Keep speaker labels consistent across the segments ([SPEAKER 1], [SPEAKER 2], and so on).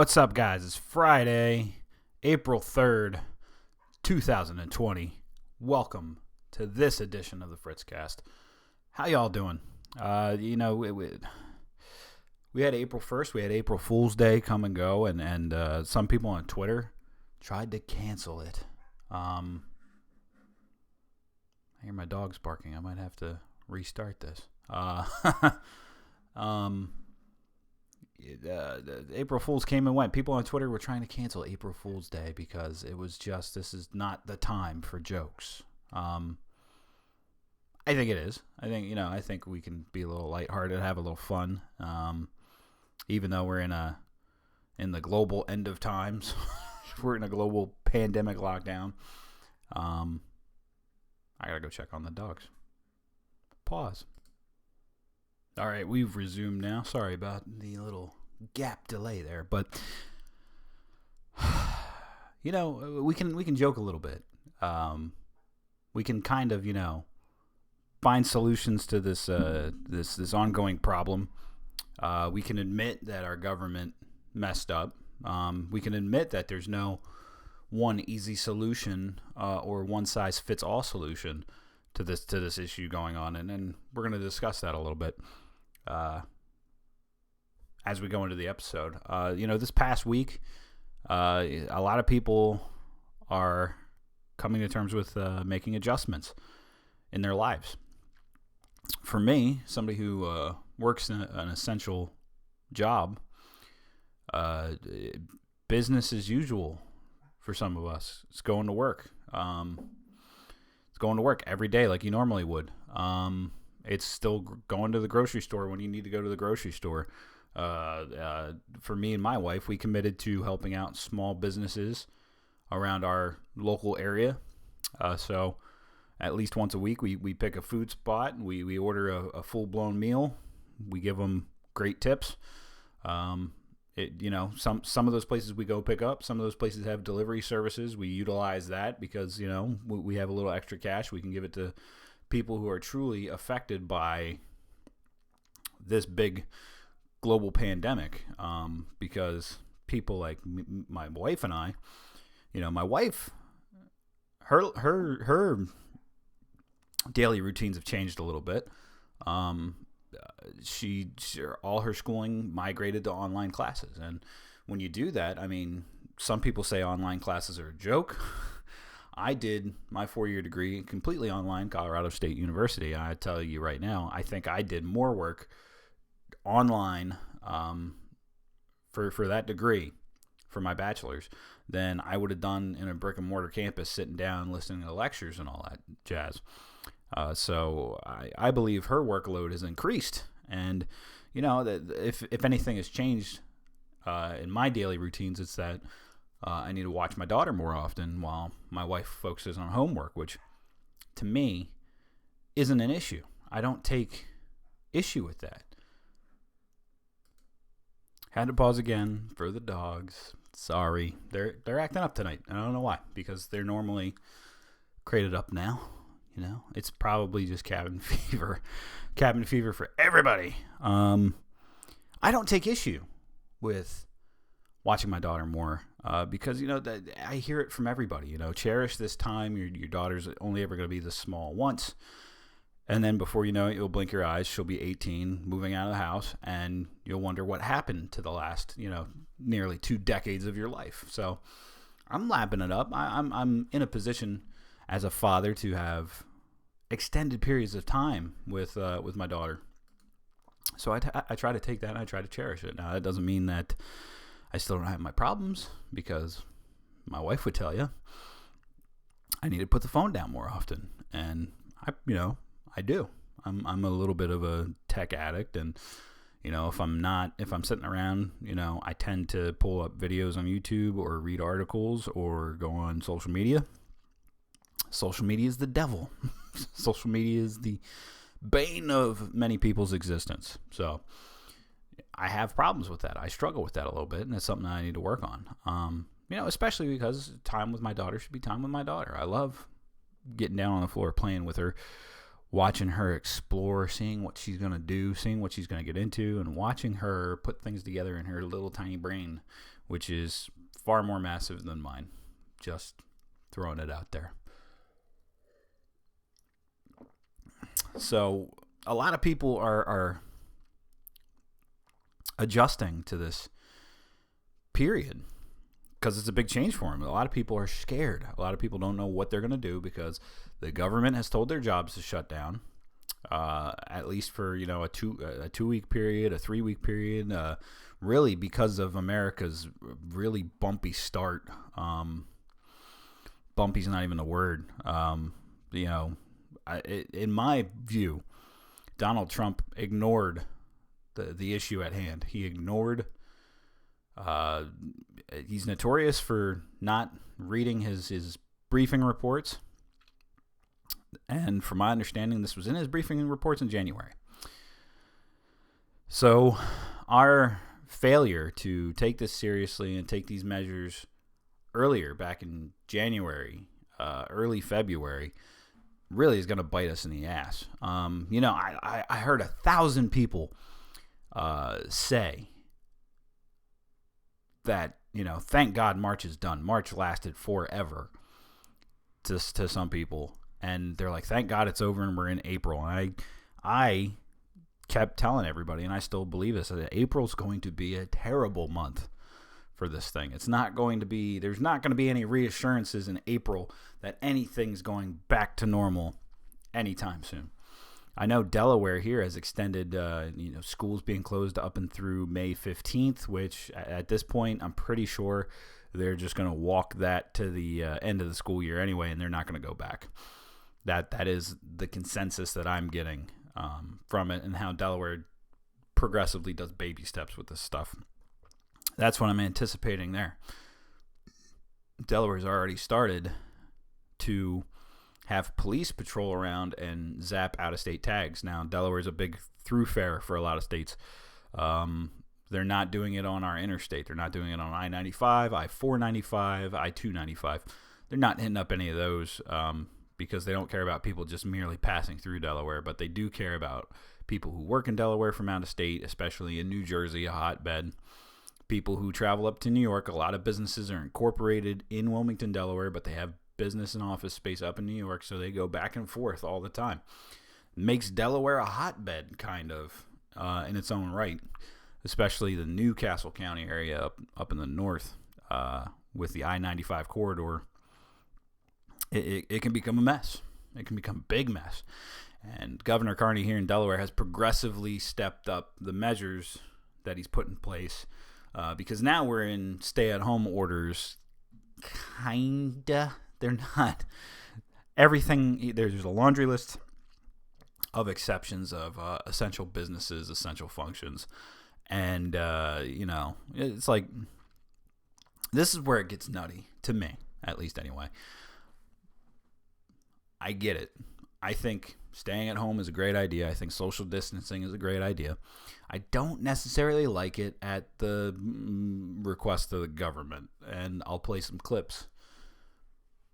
[SPEAKER 1] What's up, guys? It's Friday, April 3rd, 2020. Welcome to this edition of the Fritzcast. How y'all doing? We had April 1st, we had April Fool's Day come and go, and some people on Twitter tried to cancel it. I hear my dog's barking. I might have to restart this. April Fools came and went. People on Twitter were trying to cancel April Fool's Day because it was just, this is not the time for jokes. I think it is. I think we can be a little lighthearted, have a little fun. Even though we're in the global end of times, we're in a global pandemic lockdown. I gotta go check on the dogs. Pause. All right, we've resumed now. Sorry about the little gap delay there, but we can joke a little bit. We can kind of find solutions to this this ongoing problem. We can admit that our government messed up. We can admit that there's no one easy solution or one size fits all solution to this issue going on, and we're going to discuss that a little bit as we go into the episode. This past week, a lot of people are coming to terms with making adjustments in their lives. For me, somebody who works in an essential job, business as usual for some of us. It's going to work. It's going to work every day like you normally would. It's still going to the grocery store when you need to go to the grocery store. For me and my wife, we committed to helping out small businesses around our local area. So at least once a week, we pick a food spot. We order a full-blown meal. We give them great tips. Some of those places we go pick up. Some of those places have delivery services. We utilize that because, we have a little extra cash. We can give it to people who are truly affected by this big global pandemic, because people like my wife and I, my wife, her daily routines have changed a little bit. All her schooling migrated to online classes, and when you do that, some people say online classes are a joke. I did my 4-year degree completely online, Colorado State University. I tell you right now, I think I did more work online for that degree, for my bachelor's, than I would have done in a brick and mortar campus, sitting down, listening to lectures and all that jazz. So I believe her workload has increased, and that if anything has changed in my daily routines, it's that I need to watch my daughter more often while my wife focuses on homework, which to me isn't an issue. I don't take issue with that. Had to pause again for the dogs. Sorry, they're acting up tonight. I don't know why, because they're normally crated up now. It's probably just cabin fever. Cabin fever for everybody. I don't take issue with watching my daughter more because, that I hear it from everybody. Cherish this time. Your daughter's only ever going to be this small once. And then before you know it, you'll blink your eyes. She'll be 18, moving out of the house, and you'll wonder what happened to the last, nearly 2 decades of your life. So I'm lapping it up. I'm in a position as a father to have extended periods of time with my daughter. So I try to take that and I try to cherish it. Now, that doesn't mean that I still don't have my problems, because my wife would tell you I need to put the phone down more often. And I do. I'm a little bit of a tech addict, and if I'm sitting around, I tend to pull up videos on YouTube or read articles or go on social media. Social media is the devil. Social media is the bane of many people's existence. So I have problems with that. I struggle with that a little bit, and it's something that I need to work on. Especially because time with my daughter should be time with my daughter. I love getting down on the floor, playing with her, watching her explore, seeing what she's going to do, seeing what she's going to get into, and watching her put things together in her little tiny brain which is far more massive than mine. Just throwing it out there. So a lot of people are adjusting to this period because it's a big change for them. A lot of people are scared. A lot of people don't know what they're going to do because the government has told their jobs to shut down, at least for a 2 week period, a 3 week period. Really, because of America's really bumpy start. Bumpy's not even a word. In my view, Donald Trump ignored the issue at hand. He ignored. He's notorious for not reading his briefing reports. And from my understanding, this was in his briefing reports in January. So our failure to take this seriously and take these measures earlier, back in January, early February, really is going to bite us in the ass. I heard 1,000 people say that, thank God March is done. March lasted forever to some people. And they're like, thank God it's over and we're in April. And I kept telling everybody, and I still believe this, that April's going to be a terrible month for this thing. There's not going to be any reassurances in April that anything's going back to normal anytime soon. I know Delaware here has extended, schools being closed up and through May 15th, which at this point, I'm pretty sure they're just going to walk that to the end of the school year anyway, and they're not going to go back. That is the consensus that I'm getting from it, and how Delaware progressively does baby steps with this stuff. That's what I'm anticipating there. Delaware's already started to have police patrol around and zap out-of-state tags. Now, Delaware's a big thoroughfare for a lot of states. They're not doing it on our interstate. They're not doing it on I-95, I-495, I-295. They're not hitting up any of those because they don't care about people just merely passing through Delaware, but they do care about people who work in Delaware from out of state, especially in New Jersey, a hotbed. People who travel up to New York. A lot of businesses are incorporated in Wilmington, Delaware, but they have business and office space up in New York, so they go back and forth all the time. Makes Delaware a hotbed, kind of, in its own right, especially the Newcastle County area up in the north with the I-95 corridor. It can become a mess. It can become a big mess. And Governor Carney here in Delaware has progressively stepped up the measures that he's put in place because now we're in stay-at-home orders, kinda. They're not everything. There's a laundry list of exceptions of essential businesses, essential functions, and it's like this is where it gets nutty to me, at least anyway. I get it. I think staying at home is a great idea. I think social distancing is a great idea. I don't necessarily like it at the request of the government, and I'll play some clips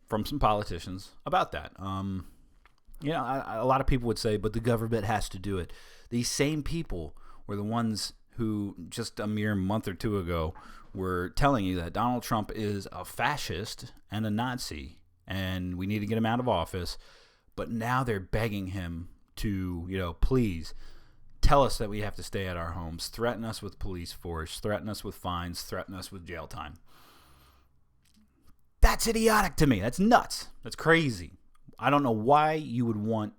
[SPEAKER 1] from some politicians about that. A lot of people would say, but the government has to do it. These same people were the ones who just a mere month or two ago were telling you that Donald Trump is a fascist and a Nazi, and we need to get him out of office. But now they're begging him to, please tell us that we have to stay at our homes, threaten us with police force, threaten us with fines, threaten us with jail time. That's idiotic to me. That's nuts. That's crazy. I don't know why you would want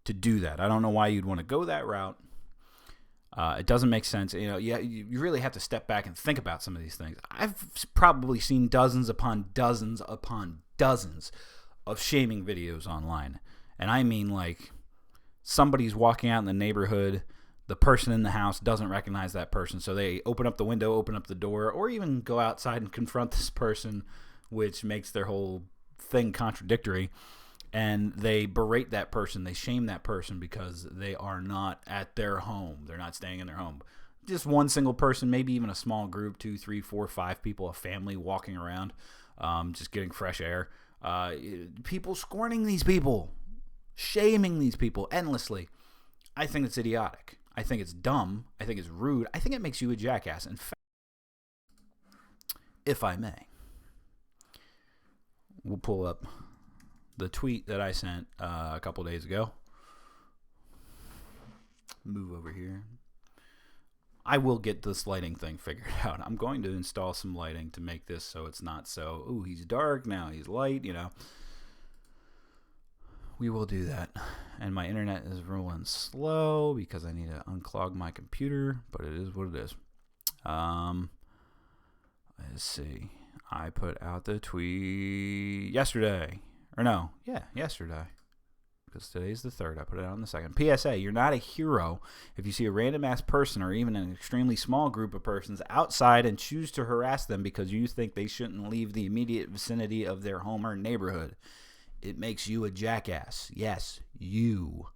[SPEAKER 1] to do that. I don't know why you'd want to go that route. It doesn't make sense. You really have to step back and think about some of these things. I've probably seen dozens upon dozens upon dozens of shaming videos online. And I mean, like, somebody's walking out in the neighborhood, the person in the house doesn't recognize that person, so they open up the window, open up the door, or even go outside and confront this person, which makes their whole thing contradictory. And they berate that person, they shame that person because they are not at their home. They're not staying in their home. Just one single person, maybe even a small group, 2, 3, 4, 5 people, a family walking around, just getting fresh air. People scorning these people, shaming these people endlessly. I think it's idiotic. I think it's dumb. I think it's rude. I think it makes you a jackass. In fact, if I may. We'll pull up the tweet that I sent a couple days ago. Move over here. I will get this lighting thing figured out. I'm going to install some lighting to make this so it's not so, ooh, he's dark, now he's light, you know. We will do that. And my internet is rolling slow because I need to unclog my computer, but it is what it is. Let's see. I put out the tweet yesterday. Or no, yeah, yesterday. Because today's the 3rd. I put it out on the 2nd. PSA, you're not a hero if you see a random ass person or even an extremely small group of persons outside and choose to harass them because you think they shouldn't leave the immediate vicinity of their home or neighborhood. It makes you a jackass. Yes, you.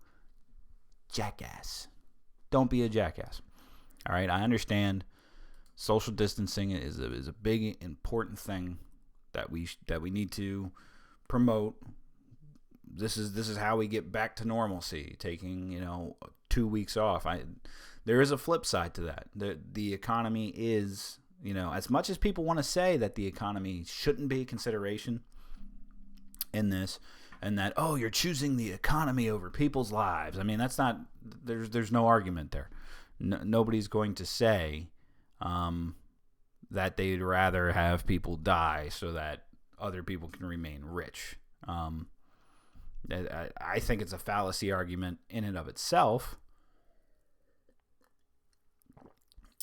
[SPEAKER 1] Jackass. Don't be a jackass. All right, I understand social distancing is a big, important thing that we need to promote. This is how we get back to normalcy. Taking 2 weeks off. There is a flip side to that. The economy is as much as people want to say that the economy shouldn't be a consideration in this, and that you're choosing the economy over people's lives. I mean that's not. There's no argument there. Nobody's going to say that they'd rather have people die so that other people can remain rich. I think it's a fallacy argument in and of itself.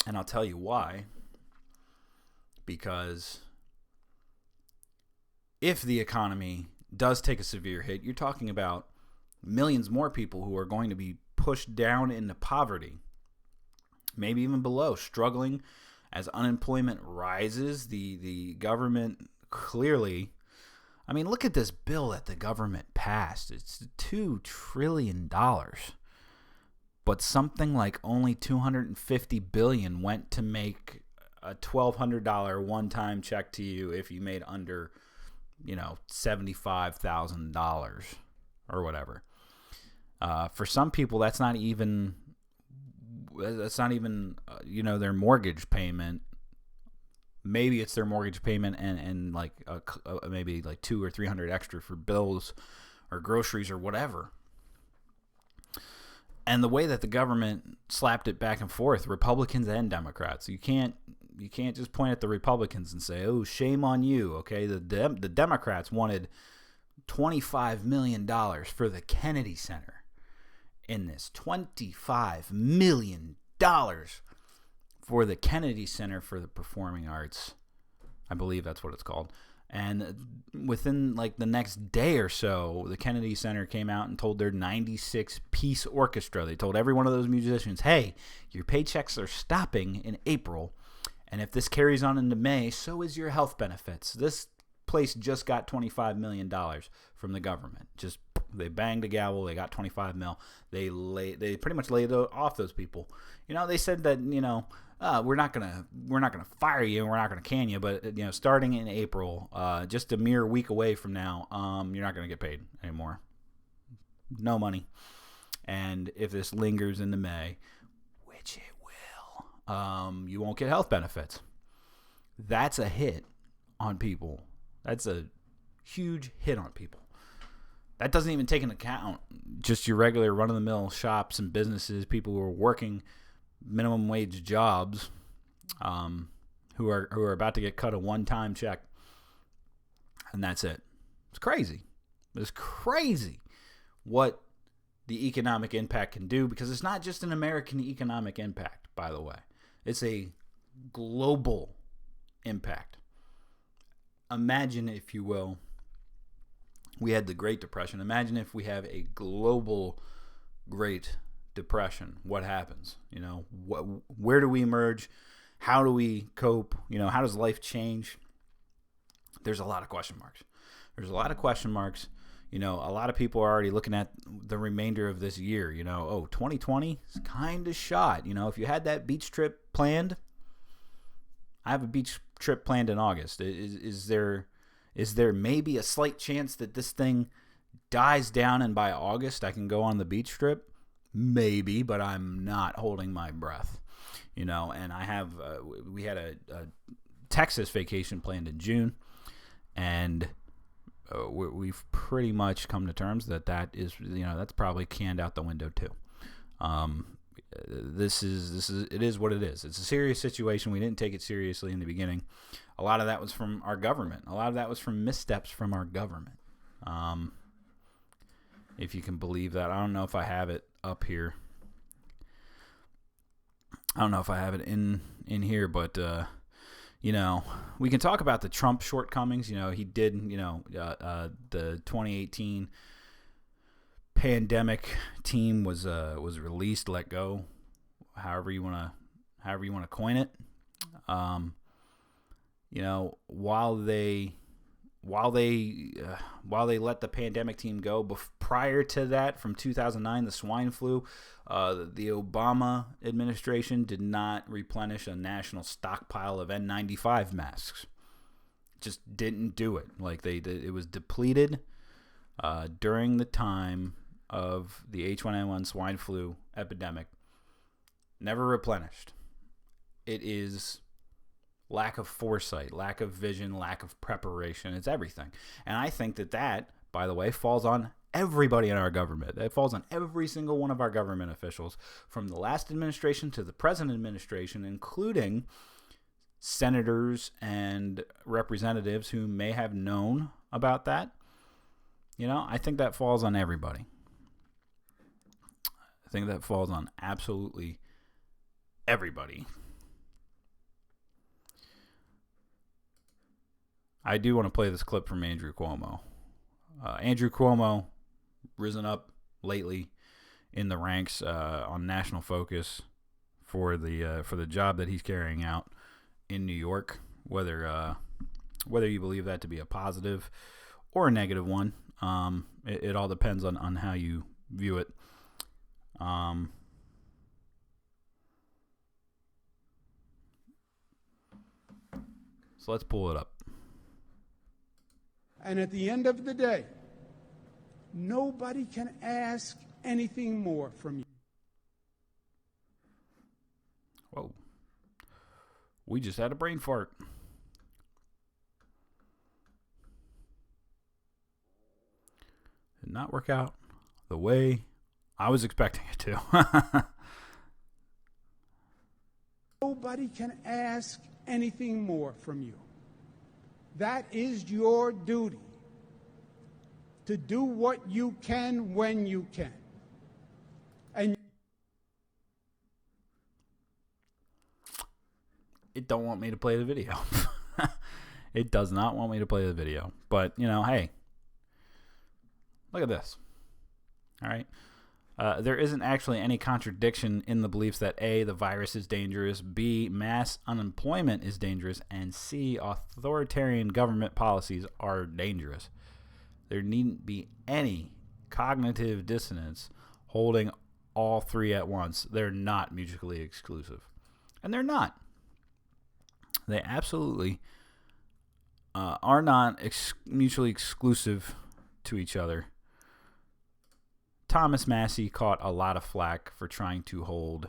[SPEAKER 1] And I'll tell you why. Because if the economy does take a severe hit, you're talking about millions more people who are going to be pushed down into poverty, maybe even below, struggling as unemployment rises. The government clearly, I mean, look at this bill that the government passed. It's $2 trillion. But something like only $250 billion went to make a $1,200 one-time check to you if you made under, $75,000 or whatever. For some people, that's not even their mortgage payment. Maybe it's their mortgage payment and like maybe like $200 or $300 extra for bills or groceries or whatever. And the way that the government slapped it back and forth, Republicans and Democrats, you can't just point at the Republicans and say, "Oh, shame on you." Okay, the Democrats wanted $25 million for the Kennedy Center in this. $25 million for the Kennedy Center for the Performing Arts. I believe that's what it's called. And within like the next day or so, the Kennedy Center came out and told their 96-piece orchestra, they told every one of those musicians, hey, your paychecks are stopping in April, and if this carries on into May, so is your health benefits. This place just got $25 million from the government. Just they banged a gavel, they got $25 million. They pretty much laid off those people. They said that we're not gonna fire you and we're not gonna can you, but starting in April, just a mere week away from now, you're not gonna get paid anymore. No money. And if this lingers into May, which it will, you won't get health benefits. That's a hit on people. That's a huge hit on people. That doesn't even take into account just your regular run-of-the-mill shops and businesses, people who are working minimum wage jobs, who are about to get cut a one-time check, and that's it. It's crazy. It's crazy what the economic impact can do, because it's not just an American economic impact, by the way. It's a global impact. Imagine, if you will, we had the Great Depression. Imagine if we have a global Great Depression. What happens? Where do we emerge? How do we cope? How does life change? There's a lot of question marks. A lot of people are already looking at the remainder of this year. 2020 is kind of shot. If you had that beach trip planned, I have a beach trip planned in August. Is there maybe a slight chance that this thing dies down and by August I can go on the beach trip? Maybe, but I'm not holding my breath. And I have we had a Texas vacation planned in June, and we've pretty much come to terms that is, that's probably canned out the window too. This is it is what it is. It's a serious situation. We didn't take it seriously in the beginning. A lot of that was from our government. A lot of that was from missteps from our government. If you can believe that. I don't know if I have it up here. I don't know if I have it in here, but we can talk about the Trump shortcomings. He did, the 2018 pandemic team was released, let go, however you want to coin it. While they let the pandemic team go, prior to that, from 2009, the swine flu, the Obama administration did not replenish a national stockpile of N95 masks. Just didn't do it. It was depleted during the time of the H1N1 swine flu epidemic. Never replenished. It is lack of foresight, lack of vision, lack of preparation. It's everything. And I think that, by the way, falls on everybody in our government. It falls on every single one of our government officials, from the last administration to the present administration, including senators and representatives who may have known about that. I think that falls on everybody. I think that falls on absolutely everybody. I do want to play this clip from Andrew Cuomo. Andrew Cuomo, risen up lately in the ranks on national focus for the job that he's carrying out in New York. Whether you believe that to be a positive or a negative one, it all depends on how you view it. So let's pull it up.
[SPEAKER 2] And at the end of the day, nobody can ask anything more from you.
[SPEAKER 1] Whoa. We just had a brain fart. Did not work out the way I was expecting it to.
[SPEAKER 2] Nobody can ask anything more from you. That is your duty, to do what you can when you can. And
[SPEAKER 1] it don't want me to play the video. It does not want me to play the video. But, hey, look at this. All right. There isn't actually any contradiction in the beliefs that A, the virus is dangerous, B, mass unemployment is dangerous, and C, authoritarian government policies are dangerous. There needn't be any cognitive dissonance holding all three at once. They're not mutually exclusive. And they're not. They absolutely are not mutually exclusive to each other. Thomas Massie caught a lot of flack for trying to hold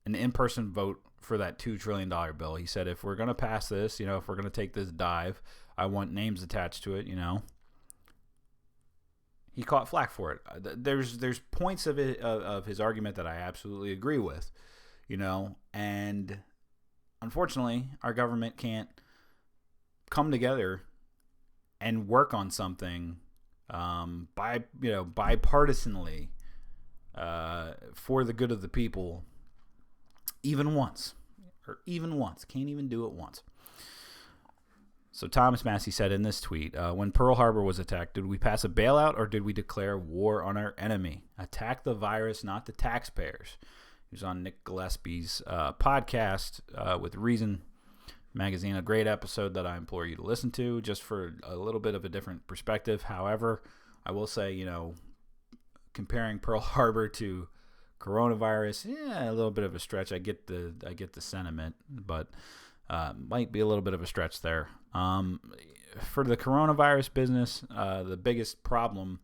[SPEAKER 1] an in-person vote for that $2 trillion bill. He said, if we're going to pass this, if we're going to take this dive, I want names attached to it, He caught flack for it. There's points of it, of his argument that I absolutely agree with, and unfortunately, our government can't come together and work on something bipartisanly for the good of the people, even once. Can't even do it once. So Thomas Massie said in this tweet, when Pearl Harbor was attacked, did we pass a bailout or did we declare war on our enemy? Attack the virus, not the taxpayers. He was on Nick Gillespie's podcast with Reason Magazine, a great episode that I implore you to listen to, just for a little bit of a different perspective. However, I will say, comparing Pearl Harbor to coronavirus, a little bit of a stretch. I get the sentiment, but might be a little bit of a stretch there. For the coronavirus business, the biggest problem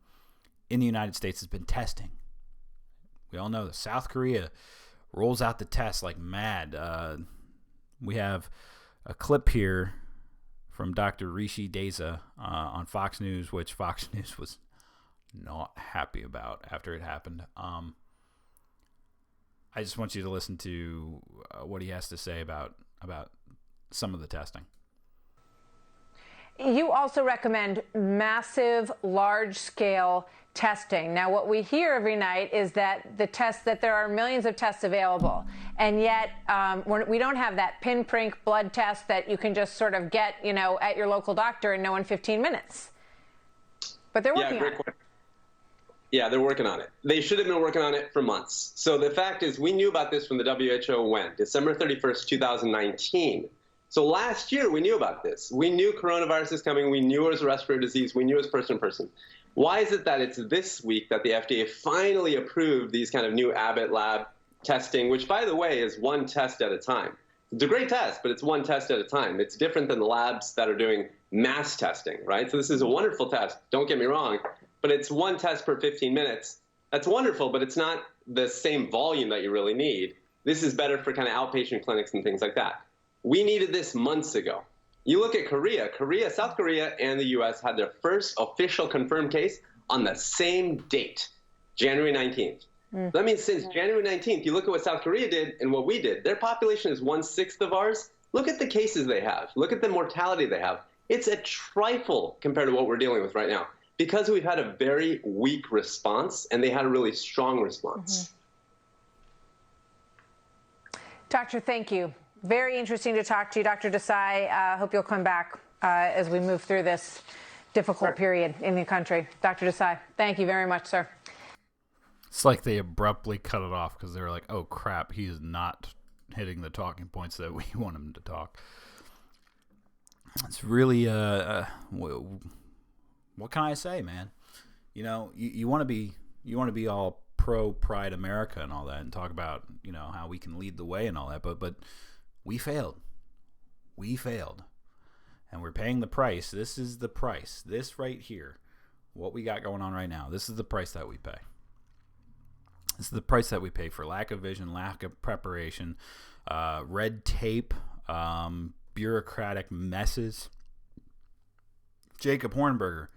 [SPEAKER 1] in the United States has been testing. We all know that South Korea rolls out the tests like mad. We have a clip here from Dr. Rishi Deza on Fox News, which Fox News was not happy about after it happened. I just want you to listen to what he has to say about some of the testing.
[SPEAKER 3] You also recommend massive, large-scale testing. Now, what we hear every night is that there are millions of tests available, and yet we don't have that pinprick blood test that you can just sort of get, at your local doctor and know in 15 minutes. But they're working on it.
[SPEAKER 4] Yeah, they're working on it. They should have been working on it for months. So the fact is, we knew about this from the WHO when? December 31st, 2019. So last year, we knew about this. We knew coronavirus is coming. We knew it was a respiratory disease. We knew it was person to person. Why is it that it's this week that the FDA finally approved these kind of new Abbott lab testing, which, by the way, is one test at a time? It's a great test, but it's one test at a time. It's different than the labs that are doing mass testing, right? So this is a wonderful test. Don't get me wrong. But it's one test per 15 minutes. That's wonderful, but it's not the same volume that you really need. This is better for kind of outpatient clinics and things like that. We needed this months ago. You look at Korea, South Korea and the US had their first official confirmed case on the same date, January 19th. That means since January 19th, you look at what South Korea did and what we did. Their population is 1/6 of ours. Look at the cases they have. Look at the mortality they have. It's a trifle compared to what we're dealing with right now, because we've had a very weak response and they had a really strong response.
[SPEAKER 3] Doctor, thank you. Very interesting to talk to you, Dr. Desai. Hope you'll come back as we move through this difficult period in the country. Dr. Desai, thank you very much, sir.
[SPEAKER 1] It's like they abruptly cut it off because they were like, oh, crap, he is not hitting the talking points that we want him to talk. It's really, what can I say, man? You want to be all pro Pride America and all that, and talk about how we can lead the way and all that, but we failed, and we're paying the price. This is the price. This right here, what we got going on right now. This is the price that we pay. This is the price that we pay for lack of vision, lack of preparation, red tape, bureaucratic messes. Jacob Hornberger, a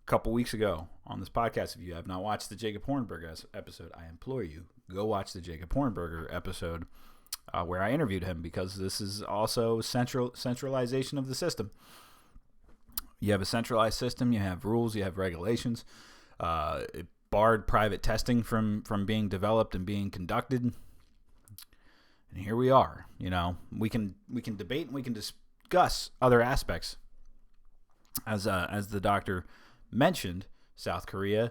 [SPEAKER 1] couple weeks ago on this podcast, if you have not watched the Jacob Hornberger episode, I implore you, go watch the Jacob Hornberger episode where I interviewed him, because this is also centralization of the system. You have a centralized system, you have rules, you have regulations. It barred private testing from being developed and being conducted. And here we are. We can debate and we can discuss other aspects. As the doctor mentioned, South Korea,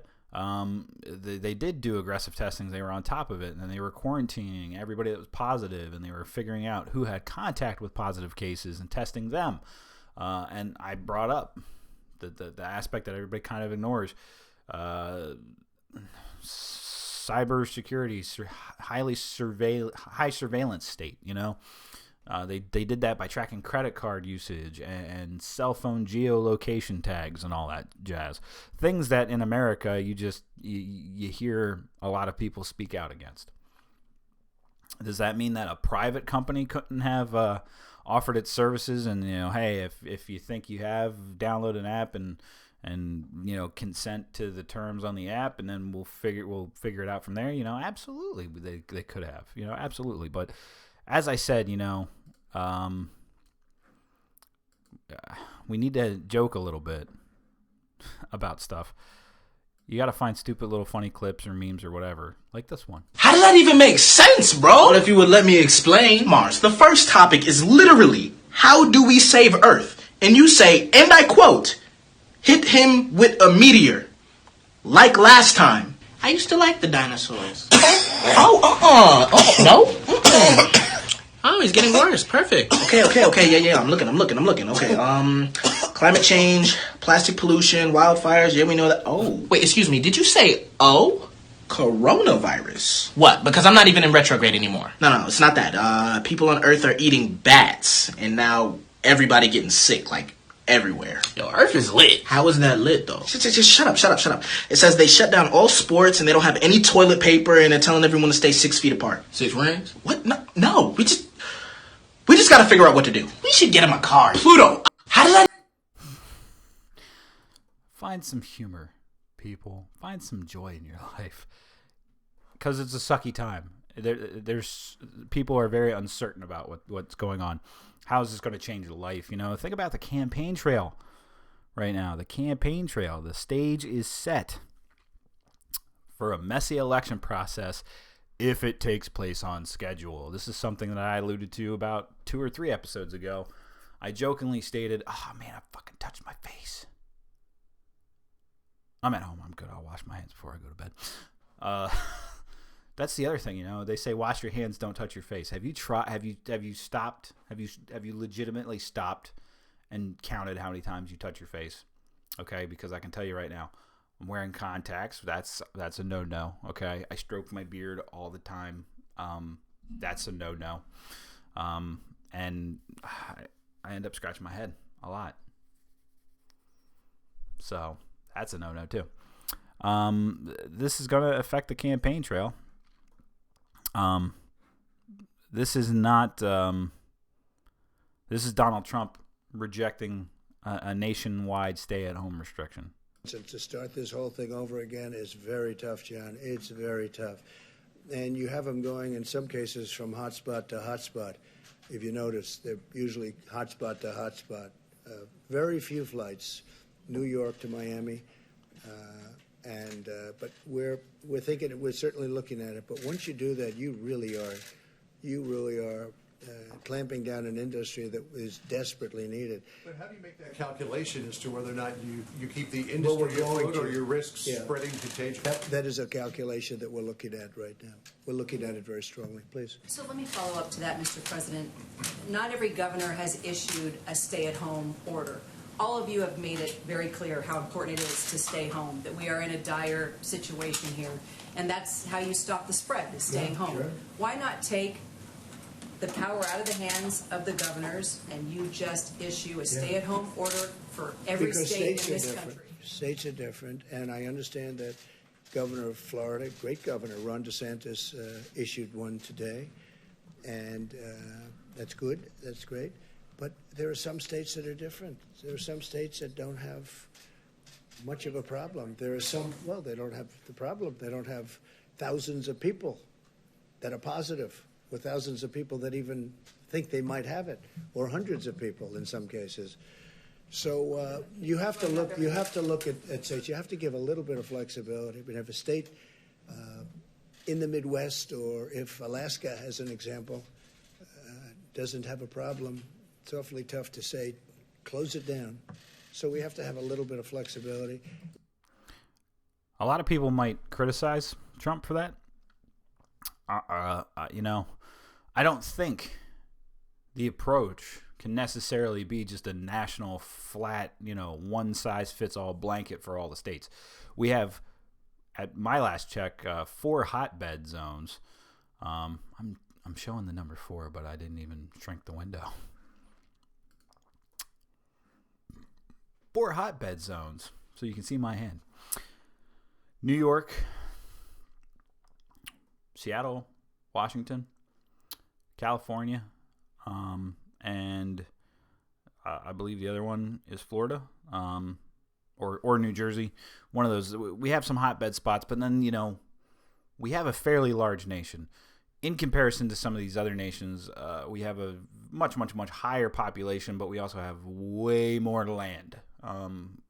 [SPEAKER 1] they did do aggressive testing. They were on top of it, and then they were quarantining everybody that was positive, and they were figuring out who had contact with positive cases and testing them. And I brought up the aspect that everybody kind of ignores. Cyber security, high surveillance state, They did that by tracking credit card usage and cell phone geolocation tags and all that jazz. Things that in America you hear a lot of people speak out against. Does that mean that a private company couldn't have offered its services and hey, if you think you have, download an app and consent to the terms on the app, and then we'll figure it out from there. Absolutely, they could have. Absolutely, but as I said, we need to joke a little bit about stuff. You got to find stupid little funny clips or memes or whatever, like this one.
[SPEAKER 5] How does that even make sense, bro? Well, if you would let me explain, Mars, the first topic is literally, how do we save Earth? And you say, and I quote, hit him with a meteor, like last time. I used to like the dinosaurs. No? Oh, he's getting worse. Perfect. Okay. Yeah. I'm looking. Okay. Climate change, plastic pollution, wildfires. Yeah, we know that. Oh, wait, excuse me. Did you say coronavirus? What? Because I'm not even in retrograde anymore. No, it's not that. People on Earth are eating bats, and now everybody getting sick, like everywhere. Yo, Earth is lit. How is that lit, though? Just shut up. It says they shut down all sports, and they don't have any toilet paper, and they're telling everyone to stay 6 feet apart. 6 rings? What? No. We just gotta figure out what to do. We should get him a car. Pluto, how did I...
[SPEAKER 1] Find some humor, people. Find some joy in your life. Because it's a sucky time. There's people are very uncertain about what's going on. How is this going to change your life? You know, think about the campaign trail right now. The campaign trail. The stage is set for a messy election process if it takes place on schedule. This is something that I alluded to about 2 or 3 episodes ago. I jokingly stated, "Oh man, I fucking touched my face." I'm at home. I'm good. I'll wash my hands before I go to bed. That's the other thing, you know. They say wash your hands, don't touch your face. Have you tried? Have you stopped? Have you legitimately stopped and counted how many times you touch your face? Okay, because I can tell you right now, I'm wearing contacts. That's a no-no. Okay, I stroke my beard all the time. That's a no-no. And I end up scratching my head a lot. So that's a no-no too. This is going to affect the campaign trail. This is not. This is Donald Trump rejecting a nationwide stay-at-home restriction.
[SPEAKER 6] So to start this whole thing over again is very tough, John. It's very tough. And you have them going, in some cases, from hotspot to hotspot. If you notice, they're usually hotspot to hotspot. Very few flights, New York to Miami. But we're thinking, we're certainly looking at it. But once you do that, you really are clamping down an industry that is desperately needed.
[SPEAKER 7] But how do you make that calculation as to whether or not you keep the industry afloat or your risks spreading contagion?
[SPEAKER 6] That is a calculation that we're looking at right now. We're looking at it very strongly. Please.
[SPEAKER 8] So let me follow up to that, Mr. President. Not every governor has issued a stay-at-home order. All of you have made it very clear how important it is to stay home, that we are in a dire situation here. And that's how you stop the spread, is staying home.
[SPEAKER 6] Sure.
[SPEAKER 8] Why not take the power out of the hands of the governors and you just issue a stay-at-home order for every state in this country?
[SPEAKER 6] States are different, and I understand that Governor of Florida, great governor, Ron DeSantis, issued one today, and that's good, that's great. But there are some states that are different. There are some states that don't have much of a problem. There are some, well, they don't have the problem. They don't have thousands of people that are positive, or thousands of people that even think they might have it, or hundreds of people in some cases. So you have to look. You have to look at states. You have to give a little bit of flexibility. But if a state in the Midwest, or if Alaska, as an example, doesn't have a problem, it's awfully tough to say, close it down. So we have to have a little bit of flexibility.
[SPEAKER 1] A lot of people might criticize Trump for that. You know, I don't think the approach can necessarily be just a national flat, you know, one-size-fits-all blanket for all the states. We have, at my last check, 4 hotbed zones. I'm showing the number 4, but I didn't even shrink the window. 4 hotbed zones, so you can see my hand. New York, Seattle, Washington, California, and I believe the other one is Florida, or New Jersey. One of those. We have some hotbed spots, but then, you know, we have a fairly large nation. In comparison to some of these other nations, we have a much, much, much higher population, but we also have way more land.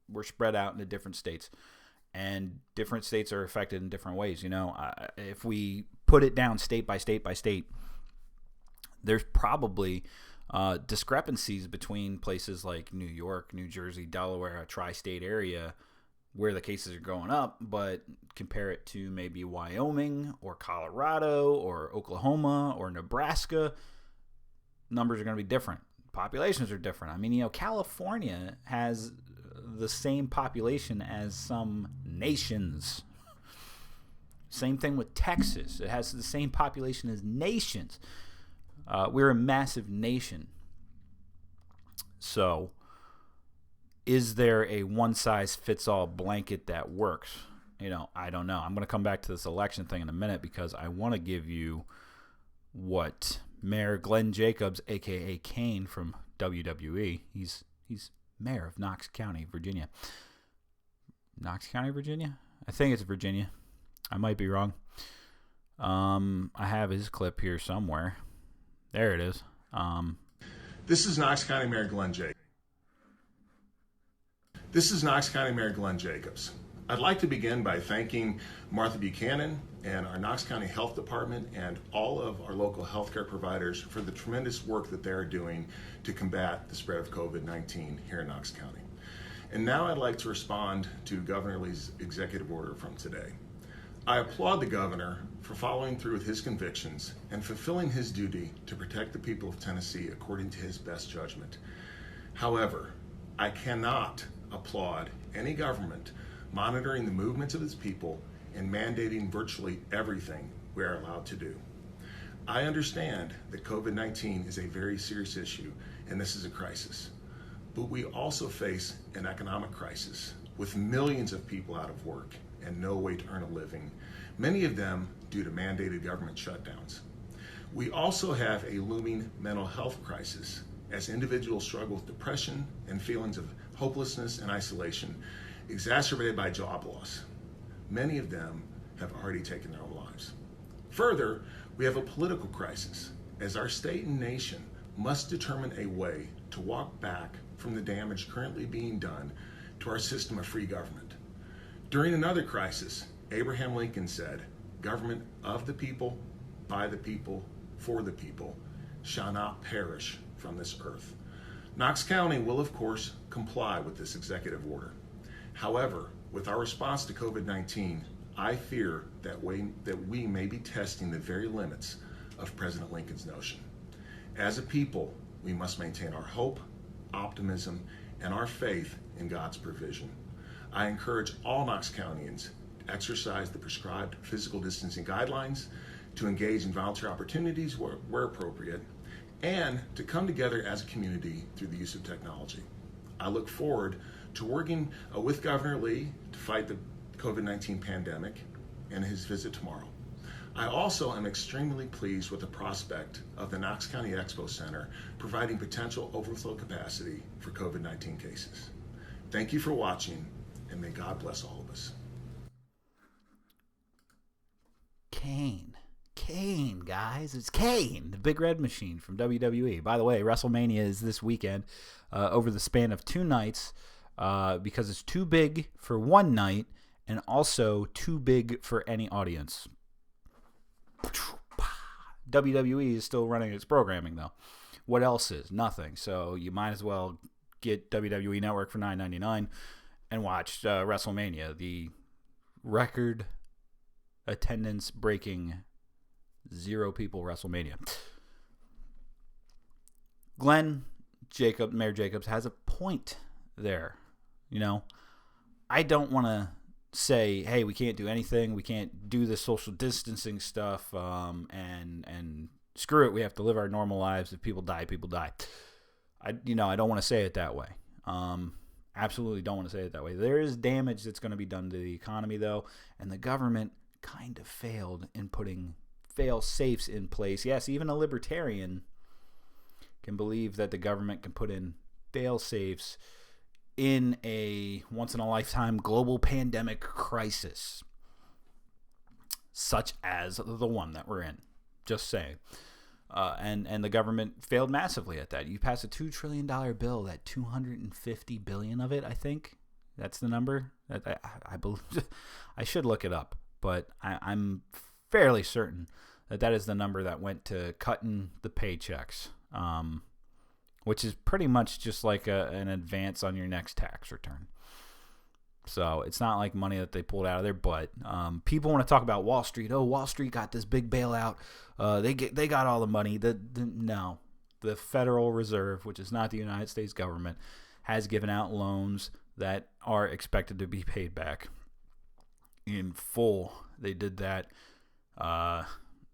[SPEAKER 1] We're spread out into different states, and different states are affected in different ways. You know, if we put it down state by state by state, there's probably discrepancies between places like New York, New Jersey, Delaware, a tri-state area, where the cases are going up, but compare it to maybe Wyoming or Colorado or Oklahoma or Nebraska, numbers are going to be different. Populations are different. I mean, you know, California has the same population as some nations. Same thing with Texas. It has the same population as nations. We're a massive nation. So, is there a one-size-fits-all blanket that works? You know, I don't know. I'm going to come back to this election thing in a minute because I want to give you what Mayor Glenn Jacobs, a.k.a. Kane from WWE, he's mayor of Knox County, Virginia. Knox County, Virginia? I think it's Virginia. I might be wrong. I have his clip here somewhere. There it is.
[SPEAKER 9] This is Knox County Mayor Glenn Jacobs. I'd like to begin by thanking Martha Buchanan and our Knox County Health Department and all of our local healthcare providers for the tremendous work that they're doing to combat the spread of COVID-19 here in Knox County. And now I'd like to respond to Governor Lee's executive order from today. I applaud the governor for following through with his convictions and fulfilling his duty to protect the people of Tennessee according to his best judgment. However, I cannot applaud any government monitoring the movements of its people and mandating virtually everything we are allowed to do. I understand that COVID-19 is a very serious issue and this is a crisis, but we also face an economic crisis with millions of people out of work and no way to earn a living, many of them due to mandated government shutdowns. We also have a looming mental health crisis as individuals struggle with depression and feelings of hopelessness and isolation exacerbated by job loss. Many of them have already taken their own lives. Further, we have a political crisis as our state and nation must determine a way to walk back from the damage currently being done to our system of free government. During another crisis, Abraham Lincoln said, "Government of the people, by the people, for the people, shall not perish from this earth." Knox County will, of course, comply with this executive order. However, with our response to COVID-19, I fear that we may be testing the very limits of President Lincoln's notion. As a people, we must maintain our hope, optimism, and our faith in God's provision. I encourage all Knox Countyans to exercise the prescribed physical distancing guidelines, to engage in volunteer opportunities where appropriate, and to come together as a community through the use of technology. I look forward to working with Governor Lee to fight the COVID-19 pandemic and his visit tomorrow. I also am extremely pleased with the prospect of the Knox County Expo Center providing potential overflow capacity for COVID-19 cases. Thank you for watching, and may God bless all of us.
[SPEAKER 1] Kane, guys. It's Kane, the Big Red Machine from WWE. By the way, WrestleMania is this weekend over the span of 2 nights because it's too big for one night and also too big for any audience. WWE is still running its programming, though. What else is? Nothing. So you might as well get WWE Network for $9.99 and watch WrestleMania, the record attendance breaking 0 people WrestleMania. Mayor Jacobs has a point there. You know, I don't want to say, hey, we can't do anything, we can't do the social distancing stuff, and screw it, we have to live our normal lives. If people die, people die. I don't want to say it that way. Absolutely don't want to say it that way. There is damage that's going to be done to the economy, though, and the government kind of failed in putting fail-safes in place. Yes, even a libertarian can believe that the government can put in fail-safes in a once-in-a-lifetime global pandemic crisis, such as the one that we're in. Just saying. And the government failed massively at that. You pass a $2 trillion bill, that $250 billion of it, I think, that's the number. I believe. I should look it up, but I'm fairly certain that is the number that went to cutting the paychecks, which is pretty much just like an advance on your next tax return. So it's not like money that they pulled out of their butt. People want to talk about Wall Street. Oh, Wall Street got this big bailout. They got all the money. No, the Federal Reserve, which is not the United States government, has given out loans that are expected to be paid back in full. They did that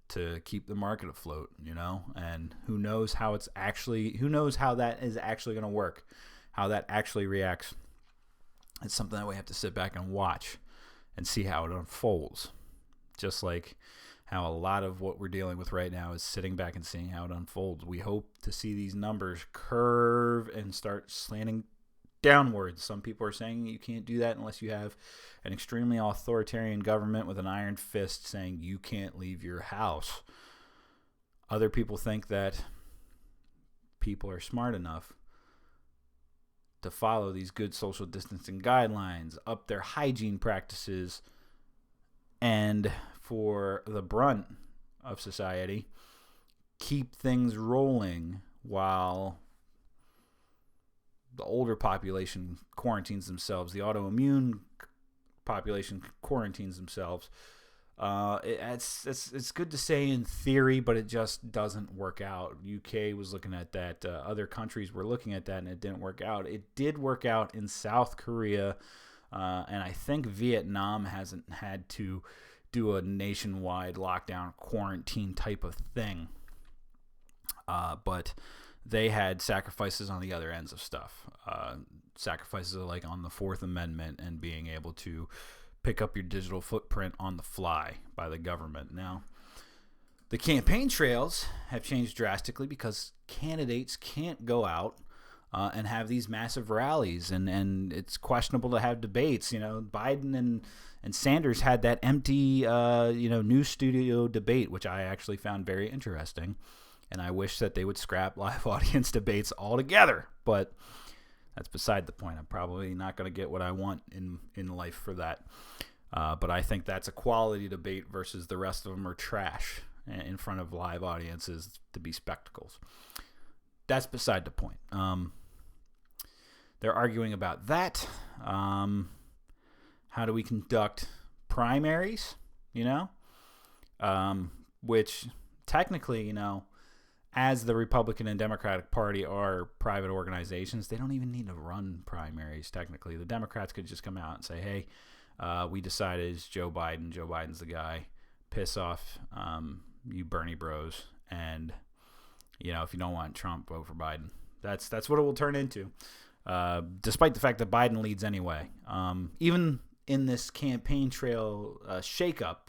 [SPEAKER 1] to keep the market afloat, and who knows how that is actually going to work, how that actually reacts. It's something that we have to sit back and watch and see how it unfolds. Just like how a lot of what we're dealing with right now is sitting back and seeing how it unfolds. We hope to see these numbers curve and start slanting downwards. Some people are saying you can't do that unless you have an extremely authoritarian government with an iron fist saying you can't leave your house. Other people think that people are smart enough to follow these good social distancing guidelines, up their hygiene practices, and for the brunt of society, keep things rolling while the older population quarantines themselves, the autoimmune population quarantines themselves. It's good to say in theory, but it just doesn't work out. UK was looking at that. Other countries were looking at that, and it didn't work out. It did work out in South Korea, and I think Vietnam hasn't had to do a nationwide lockdown quarantine type of thing. But they had sacrifices on the other ends of stuff. Sacrifices like on the Fourth Amendment and being able to pick up your digital footprint on the fly by the government. Now, the campaign trails have changed drastically because candidates can't go out and have these massive rallies, and it's questionable to have debates. You know, Biden and Sanders had that empty news studio debate, which I actually found very interesting, and I wish that they would scrap live audience debates altogether, but that's beside the point. I'm probably not going to get what I want in life for that. But I think that's a quality debate versus the rest of them are trash in front of live audiences to be spectacles. That's beside the point. They're arguing about that. How do we conduct primaries, which technically, as the Republican and Democratic Party are private organizations, they don't even need to run primaries, technically. The Democrats could just come out and say, hey, we decided it's Joe Biden. Joe Biden's the guy. Piss off, you Bernie bros. And, if you don't want Trump, vote for Biden. That's what it will turn into, despite the fact that Biden leads anyway. Even in this campaign trail shakeup,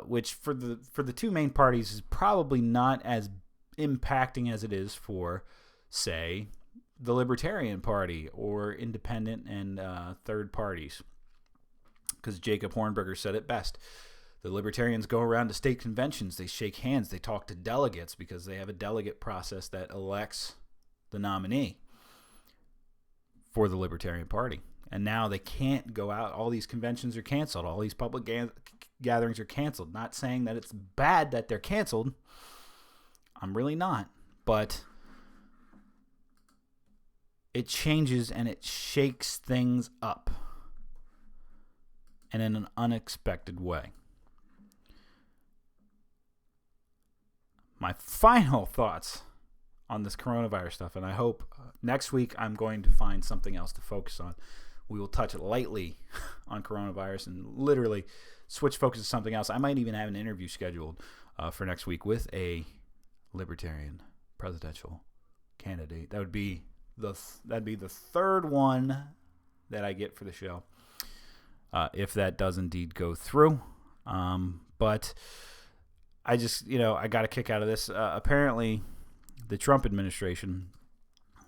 [SPEAKER 1] which for the two main parties is probably not as impacting as it is for, say, the Libertarian Party or independent and third parties. Because Jacob Hornberger said it best. The Libertarians go around to state conventions. They shake hands. They talk to delegates because they have a delegate process that elects the nominee for the Libertarian Party. And now they can't go out. All these conventions are canceled. All these public gatherings are canceled. Not saying that it's bad that they're canceled. I'm really not. But it changes and it shakes things up. And in an unexpected way. My final thoughts on this coronavirus stuff, and I hope next week I'm going to find something else to focus on. We will touch lightly on coronavirus and literally switch focus to something else. I might even have an interview scheduled for next week with a Libertarian presidential candidate. That'd be the third one that I get for the show, if that does indeed go through. But I just, I got a kick out of this. Apparently, the Trump administration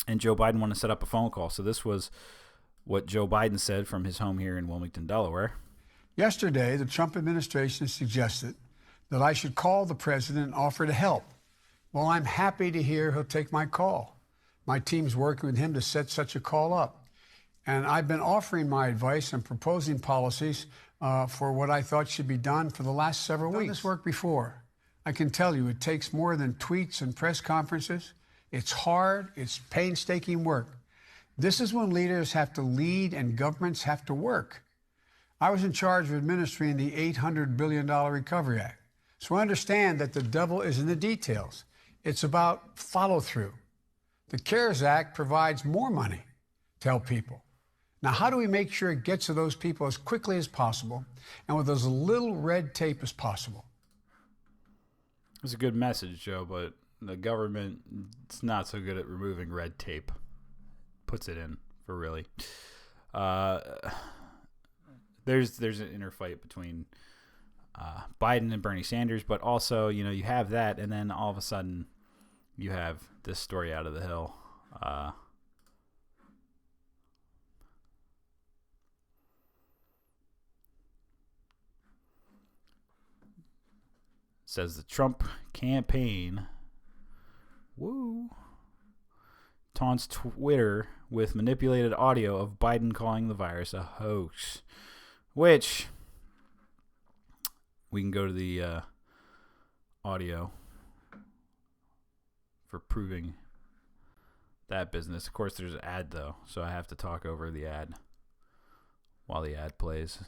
[SPEAKER 1] and Joe Biden want to set up a phone call. So this was what Joe Biden said from his home here in Wilmington, Delaware.
[SPEAKER 2] Yesterday, the Trump administration suggested that I should call the president and offer to help. Well, I'm happy to hear he'll take my call. My team's working with him to set such a call up. And I've been offering my advice and proposing policies for what I thought should be done for the last several weeks. I've done this work before. I can tell you it takes more than tweets and press conferences. It's hard. It's painstaking work. This is when leaders have to lead and governments have to work. I was in charge of administering the $800 billion Recovery Act. So I understand that the devil is in the details. It's about follow through. The CARES Act provides more money to help people. Now, how do we make sure it gets to those people as quickly as possible and with as little red tape as possible?
[SPEAKER 1] It's a good message, Joe, but the government is not so good at removing red tape. Puts it in for really. There's an inner fight between Biden and Bernie Sanders, but also, you have that, and then all of a sudden you have this story out of the Hill. Says the Trump campaign, taunts Twitter with manipulated audio of Biden calling the virus a hoax. Which, we can go to the audio for proving that business. Of course, there's an ad, though, so I have to talk over the ad while the ad plays,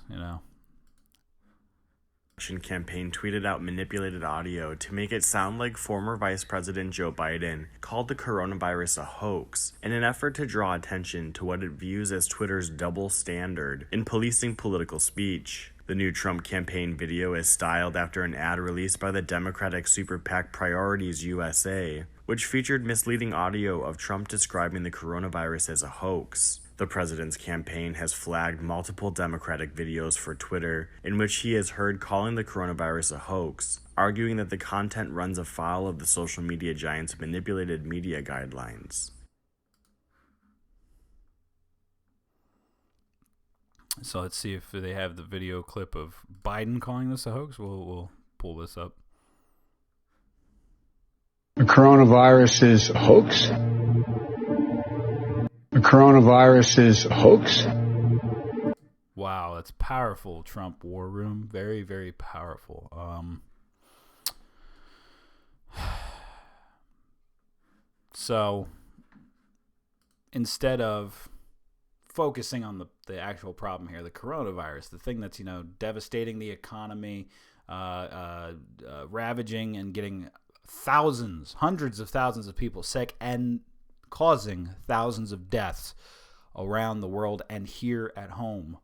[SPEAKER 10] Campaign tweeted out manipulated audio to make it sound like former Vice President Joe Biden called the coronavirus a hoax in an effort to draw attention to what it views as Twitter's double standard in policing political speech. The new Trump campaign video is styled after an ad released by the Democratic super PAC Priorities USA, which featured misleading audio of Trump describing the coronavirus as a hoax. The president's campaign has flagged multiple Democratic videos for Twitter in which he is heard calling the coronavirus a hoax, arguing that the content runs afoul of the social media giant's manipulated media guidelines.
[SPEAKER 1] So let's see if they have the video clip of Biden calling this a hoax. We'll pull this up.
[SPEAKER 2] The coronavirus is a hoax. The coronavirus is a hoax.
[SPEAKER 1] Wow, that's powerful, Trump War Room. Very, very powerful. So, instead of focusing on the actual problem here, the coronavirus, the thing that's, devastating the economy, ravaging and getting hundreds of thousands of people sick and causing thousands of deaths around the world and here at home.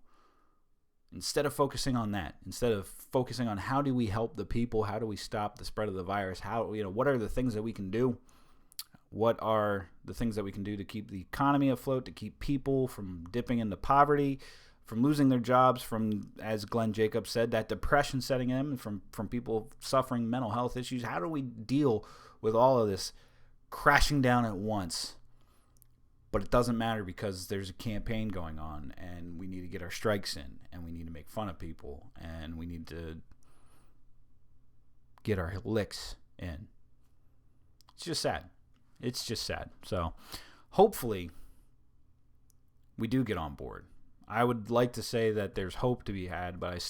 [SPEAKER 1] Instead of focusing on that, instead of focusing on how do we help the people, how do we stop the spread of the virus, what are the things that we can do? What are the things that we can do to keep the economy afloat, to keep people from dipping into poverty, from losing their jobs, from, as Glenn Jacobs said, that depression setting in, from people suffering mental health issues? How do we deal with all of this crashing down at once? But it doesn't matter because there's a campaign going on and we need to get our strikes in and we need to make fun of people and we need to get our licks in. It's just sad. It's just sad. So hopefully we do get on board. I would like to say that there's hope to be had, but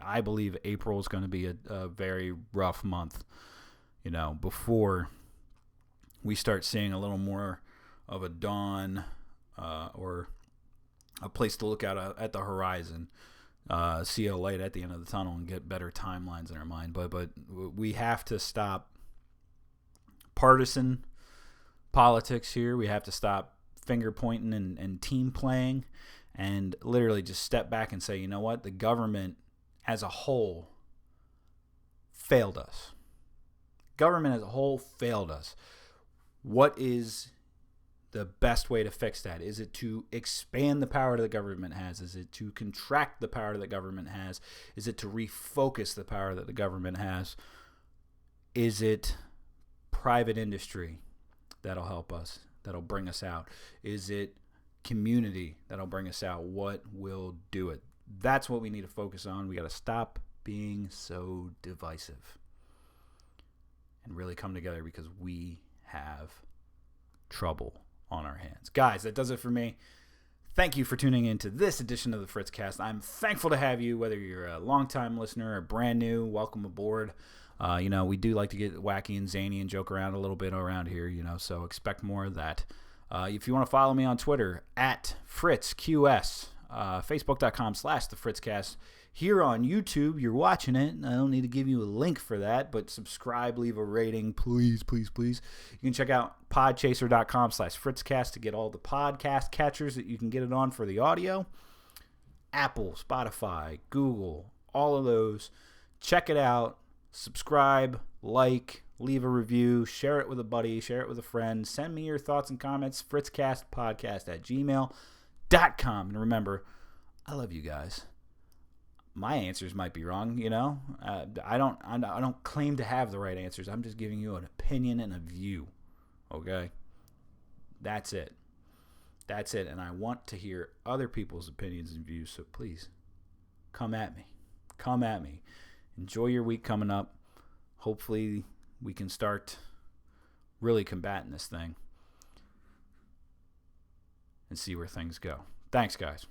[SPEAKER 1] I believe April is going to be a very rough month, before we start seeing a little more of a dawn or a place to look out at the horizon, see a light at the end of the tunnel and get better timelines in our mind. But we have to stop partisan politics here. We have to stop finger pointing and team playing and literally just step back and say, you know what? The government as a whole failed us. Government as a whole failed us. What is the best way to fix that? Is it to expand the power that the government has? Is it to contract the power that the government has? Is it to refocus the power that the government has? Is it private industry that'll help us, that'll bring us out? Is it community that'll bring us out? What will do it? That's what we need to focus on. We got to stop being so divisive and really come together because we have trouble on our hands. Guys, that does it for me. Thank you for tuning in to this edition of the Fritzcast. I'm thankful to have you, whether you're a longtime listener or brand new. Welcome aboard. We do like to get wacky and zany and joke around a little bit around here, so expect more of that. If you want to follow me on Twitter, at FritzQS, Facebook.com/TheFritzcast. Here on YouTube, you're watching it. I don't need to give you a link for that, but subscribe, leave a rating, please, please, please. You can check out podchaser.com/Fritzcast to get all the podcast catchers that you can get it on for the audio. Apple, Spotify, Google, all of those. Check it out. Subscribe, like, leave a review, share it with a buddy, share it with a friend. Send me your thoughts and comments, fritzcastpodcast@gmail.com. And remember, I love you guys. my answers might be wrong, you know. I don't claim to have the right answers. I'm just giving you an opinion and a view. Okay? That's it. That's it. And I want to hear other people's opinions and views, so please come at me. Come at me. Enjoy your week coming up. Hopefully we can start really combating this thing and see where things go. Thanks, guys.